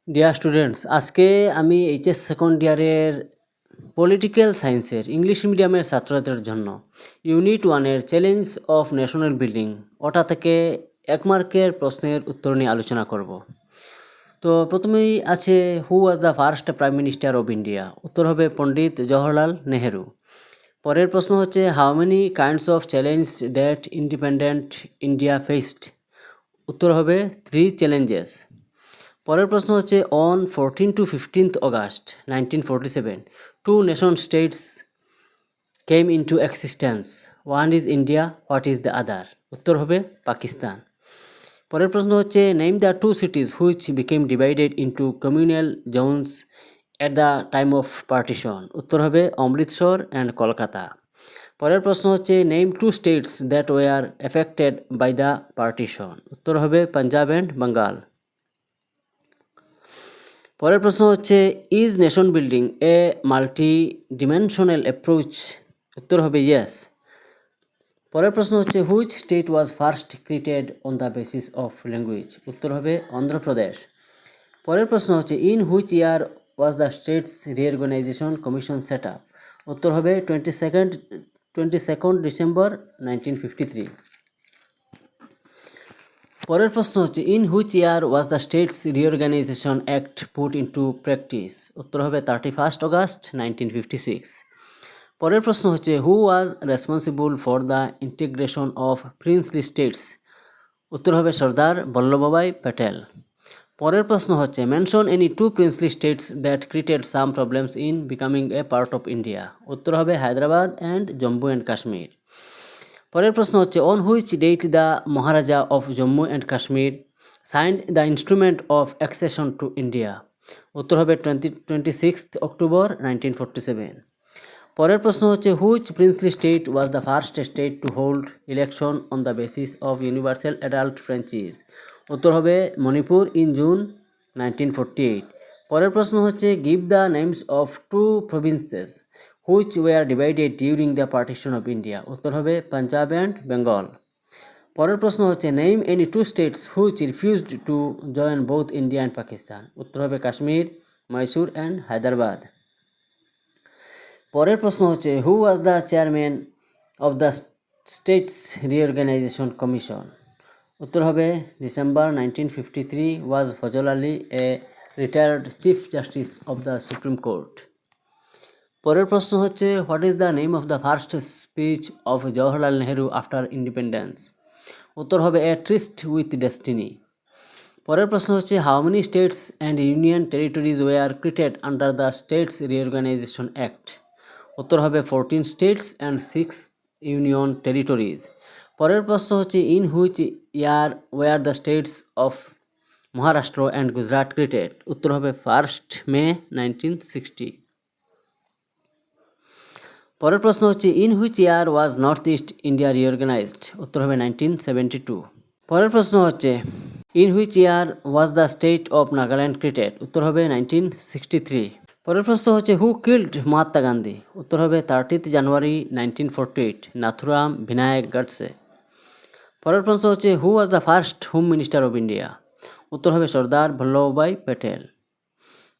Dear students, আজকে আমি HS second ইয়ারের পলিটিক্যাল সায়েন্সের ইংলিশ মিডিয়ামের ছাত্রদের জন্য ইউনিট ওয়ানের চ্যালেঞ্জ অফ ন্যাশনাল বিল্ডিং ওটা থেকে 1 মার্কের প্রশ্নের উত্তর নিয়ে আলোচনা করব। তো প্রথমেই আছে, who was the first prime minister of India? উত্তর হবে পণ্ডিত জওহরলাল নেহেরু। পরের প্রশ্ন হচ্ছে, how many kinds of challenge that independent India faced? উত্তর হবে 3 চ্যালেঞ্জেস। পরের প্রশ্ন হচ্ছে, on 14 to 15th August 1947 two nation states came into existence. One is India, what is the other? উত্তর হবে পাকিস্তান। পরের প্রশ্ন হচ্ছে, name the two cities which became divided into communal zones at the time of partition? উত্তর হবে Amritsar and Kolkata. পরের প্রশ্ন হচ্ছে, name two states that were affected by the partition? উত্তর হবে পাঞ্জাব অ্যান্ড বেঙ্গল। পরের প্রশ্ন হচ্ছে, is nation building a multi dimensional approach? উত্তর হবে ইয়েস। পরের প্রশ্ন হচ্ছে, which state was first created on the basis of language? উত্তর হবে অন্ধ্রপ্রদেশ। পরের প্রশ্ন হচ্ছে, in which year was the states reorganisation commission set up? উত্তর হবে 22nd ডিসেম্বর 1953। পরের প্রশ্ন হচ্ছে, in which year was the states reorganisation act put into practice? উত্তর হবে 31st August 1956। পরের প্রশ্ন হচ্ছে, who was responsible for the integration of princely states? উত্তর হবে সর্দার বল্লভভাই প্যাটেল। পরের প্রশ্ন হচ্ছে, mention any two princely states that created some problems in becoming a part of India? উত্তর হবে হায়দ্রাবাদ অ্যান্ড জম্মু অ্যান্ড কাশ্মীর। পরের প্রশ্ন হচ্ছে, on which date the Maharaja of Jammu and Kashmir signed the instrument of accession to India? উত্তর হবে 26th October 1947। পরের প্রশ্ন হচ্ছে, which princely state was the first state to hold election on the basis of universal adult franchise? উত্তর হবে Manipur in June 1948। পরের প্রশ্ন হচ্ছে, give the names of two provinces which war divided during the partition of India? উত্তর হবে Punjab and Bengal. পরের প্রশ্ন হচ্ছে, name any two states which refused to join both India and Pakistan? উত্তর হবে কাশ্মীর, মহীশূর অ্যান্ড হায়দ্রাবাদ। পরের প্রশ্ন হচ্ছে, who was the chairman of the states reorganisation commission? উত্তর হবে December 1953 was Fazal Ali, a retired chief justice of the supreme court. পরের প্রশ্ন হচ্ছে, what is the name of the first speech of Jawaharlal Nehru after independence? উত্তর হবে এ ট্রিস্ট উইথ ডেস্টিনি। পরের প্রশ্ন হচ্ছে, how many states and union territories war created under the states reorganisation act? উত্তর হবে 14 স্টেটস অ্যান্ড 6 ইউনিয়ন টেরিটরিজ। পরের প্রশ্ন হচ্ছে, in which year were the states of Maharashtra and Gujarat created? উত্তর হবে 1st May 1960। পরের প্রশ্ন হচ্ছে, in which year was north east India reorganised? উত্তর হবে 1972। পরের প্রশ্ন হচ্ছে, in which year was the state of Nagaland created? উত্তর হবে 1963। পরের প্রশ্ন হচ্ছে, হু কিল্ড মহাত্মা গান্ধী? উত্তর হবে 30th January 1948, নাথুরাম বিনায়ক গডসে। পরের প্রশ্ন হচ্ছে, who was the first home minister of India? উত্তর হবে সর্দার বল্লভভাই প্যাটেল।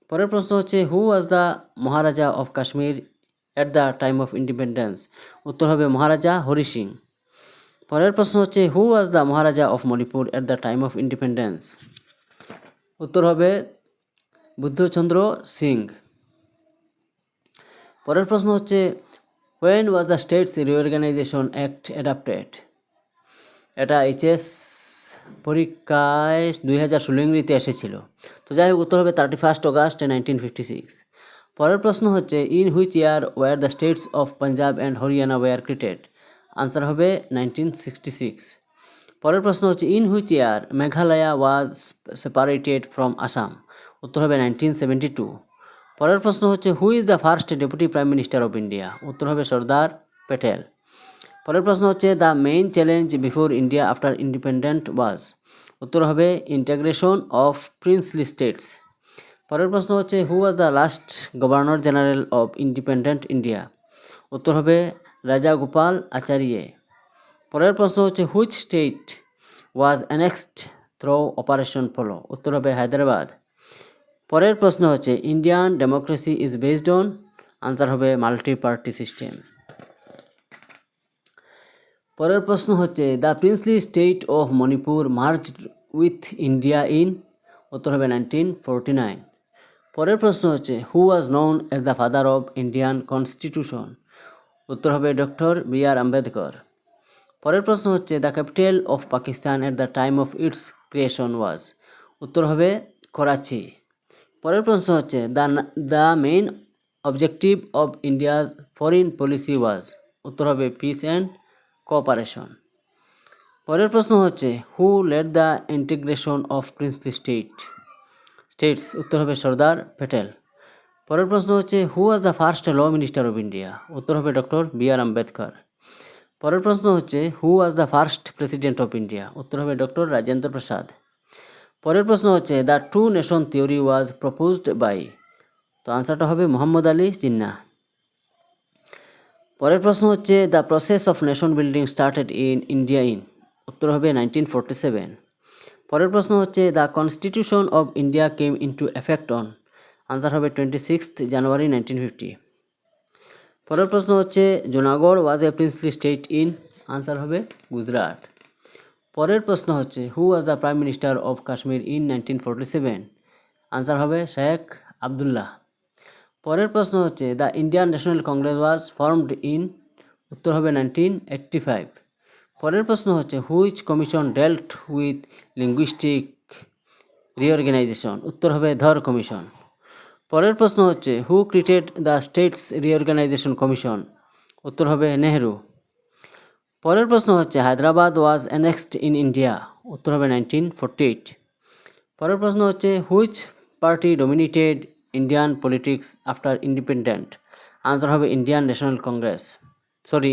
পরের প্রশ্ন হচ্ছে, who was the Maharaja of Kashmir at the time of independence? উত্তর হবে মহারাজা হরি সিং। পরের প্রশ্ন হচ্ছে, who was the Maharaja of Manipur at the time of independence? উত্তর হবে বুদ্ধচন্দ্র সিং। পরের প্রশ্ন হচ্ছে, when was the states reorganisation act adapted? এটা এইচএস পরীক্ষায় 2016 ইংরেজিতে এসেছিল। তো যাই হোক, উত্তর হবে 31st August 1956। পরের প্রশ্ন হচ্ছে, in which year were the states of Punjab and Haryana were created? Answer হবে 1966। পরের প্রশ্ন হচ্ছে, in which year Meghalaya was separated from Assam? উত্তর হবে 1972। পরের প্রশ্ন হচ্ছে, who is the first deputy prime minister of India? উত্তর হবে সর্দার প্যাটেল। পরের প্রশ্ন হচ্ছে, the main challenge before India after independent was? উত্তর হবে ইন্টিগ্রেশন অফ প্রিন্সলি স্টেটস। পরের প্রশ্ন হচ্ছে, who was the last governor general of independent India? উত্তর হবে রাজা গোপাল আচার্য। পরের প্রশ্ন হচ্ছে, which state was annexed through operation polo? উত্তর হবে হায়দ্রাবাদ। পরের প্রশ্ন হচ্ছে Indian democracy is based on, answer হবে মাল্টি পার্টি সিস্টেম। পরের প্রশ্ন হচ্ছে the princely state of Manipur merged with India in, উত্তর হবে 1949। পরের প্রশ্ন হচ্ছে who was known as the father of Indian constitution, উত্তর হবে ডক্টর বি.আর. আম্বেদকর। পরের প্রশ্ন হচ্ছে the capital of Pakistan at the time of its creation was, উত্তর হবে করাচি। পরের প্রশ্ন হচ্ছে the main objective of India's foreign policy was, উত্তর হবে পিস অ্যান্ড কোঅপারেশন। পরের প্রশ্ন হচ্ছে who led the integration of princely states, উত্তর হবে সর্দার প্যাটেল। পরের প্রশ্ন হচ্ছে who was the first law minister of India, উত্তর হবে ডক্টর বি.আর. আম্বেদকর। পরের প্রশ্ন হচ্ছে who was the first president of India, উত্তর হবে ডক্টর রাজেন্দ্র প্রসাদ। পরের প্রশ্ন হচ্ছে the two nation theory was proposed by, তো আনসারটা হবে মোহাম্মদ আলী জিন্নাহ। পরের প্রশ্ন হচ্ছে the process of nation building started in India in, উত্তর হবে 1947। পরের প্রশ্ন হচ্ছে the constitution of India came into effect on, answer হবে 26 জানুয়ারি 1950। পরের প্রশ্ন হচ্ছে Junagadh was a princely state in, answer হবে গুজরাট। পরের প্রশ্ন হচ্ছে who was the prime minister of Kashmir in 1947, answer হবে শেখ আবদুল্লাহ। পরের প্রশ্ন হচ্ছে the Indian national congress was formed in, উত্তর হবে 1985। পরের প্রশ্ন হচ্ছে which commission dealt with linguistic reorganisation, উত্তর হবে ধর কমিশন। পরের প্রশ্ন হচ্ছে who created the states reorganisation commission, উত্তর হবে নেহেরু। পরের প্রশ্ন হচ্ছে Hyderabad was annexed in India, উত্তর হবে 1948। পরের প্রশ্ন হচ্ছে which party dominated Indian politics after independent, answer হবে Indian national congress,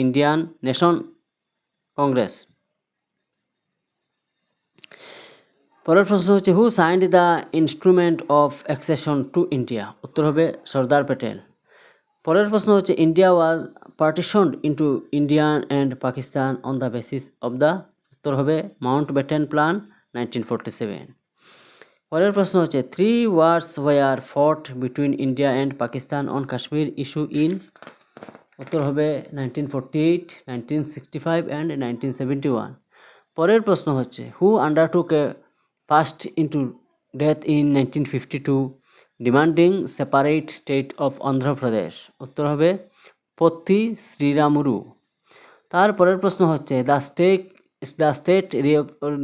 Indian nation congress. পরের প্রশ্ন হচ্ছে who signed the instrument of accession to India, উত্তর হবে সর্দার প্যাটেল। পরের প্রশ্ন হচ্ছে India was partitioned into Indian and Pakistan on the basis of the, উত্তর হবে মাউন্ট ব্যাটেন প্ল্যান 1947। পরের প্রশ্ন হচ্ছে 3 wars war fought between India and Pakistan on Kashmir issue in, উত্তর হবে 1948, 1965 অ্যান্ড 1971। পরের প্রশ্ন হচ্ছে who undertook a fast into death in 1952 demanding separate state of Andhra Pradesh, উত্তর হবে পত্তি শ্রীরামুরু। তারপরের প্রশ্ন হচ্ছে the state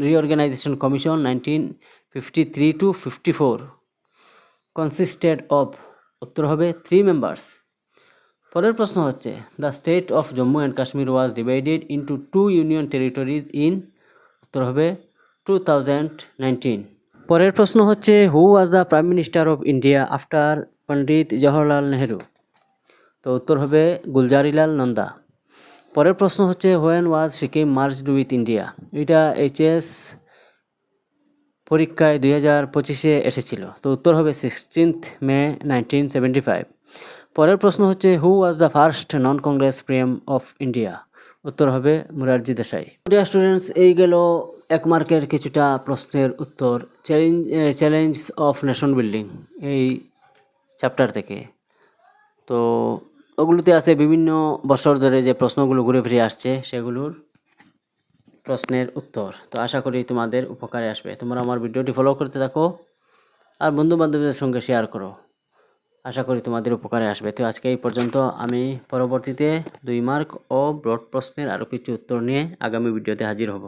reorganisation commission 1953 to 54 consisted of, উত্তর হবে 3 members। পরের প্রশ্ন হচ্ছে দ্য স্টেট অফ Jammu and Kashmir was divided into 2 union territories in, উত্তর হবে 2019। পরের প্রশ্ন হচ্ছে who was the prime minister of India after Pandit Jawaharlal Nehru, তো উত্তর হবে গুলজারিলাল নন্দা। পরের প্রশ্ন হচ্ছে when was Sikkim merged with India, এটা এইচএস পরীক্ষায় 2025-এ এসেছিল, তো উত্তর হবে 16 মে 1975। পরের প্রশ্ন হচ্ছে who was the first non Congress prime of India, উত্তর হবে মুরারজি দেশাই। ডিয়ার স্টুডেন্টস, এই গেল 1 মার্কের কিছুটা প্রশ্নের উত্তর চ্যালেঞ্জ অফ নেশন বিল্ডিং এই চ্যাপ্টার থেকে। তো ওগুলোতে আছে বিভিন্ন বছর ধরে যে প্রশ্নগুলো ঘুরে ফিরে আসছে সেগুলোর প্রশ্নের উত্তর। তো আশা করি তোমাদের উপকারে আসবে। তোমরা আমার ভিডিওটি ফলো করতে থাকো আর বন্ধু বান্ধবদের সঙ্গে শেয়ার করো, আশা করি তোমাদের উপকারে আসবে। তো আজকে এই পর্যন্ত। আমি পরবর্তীতে 2 মার্ক ও ব্রড প্রশ্নের আরও কিছু উত্তর নিয়ে আগামী ভিডিওতে হাজির হব।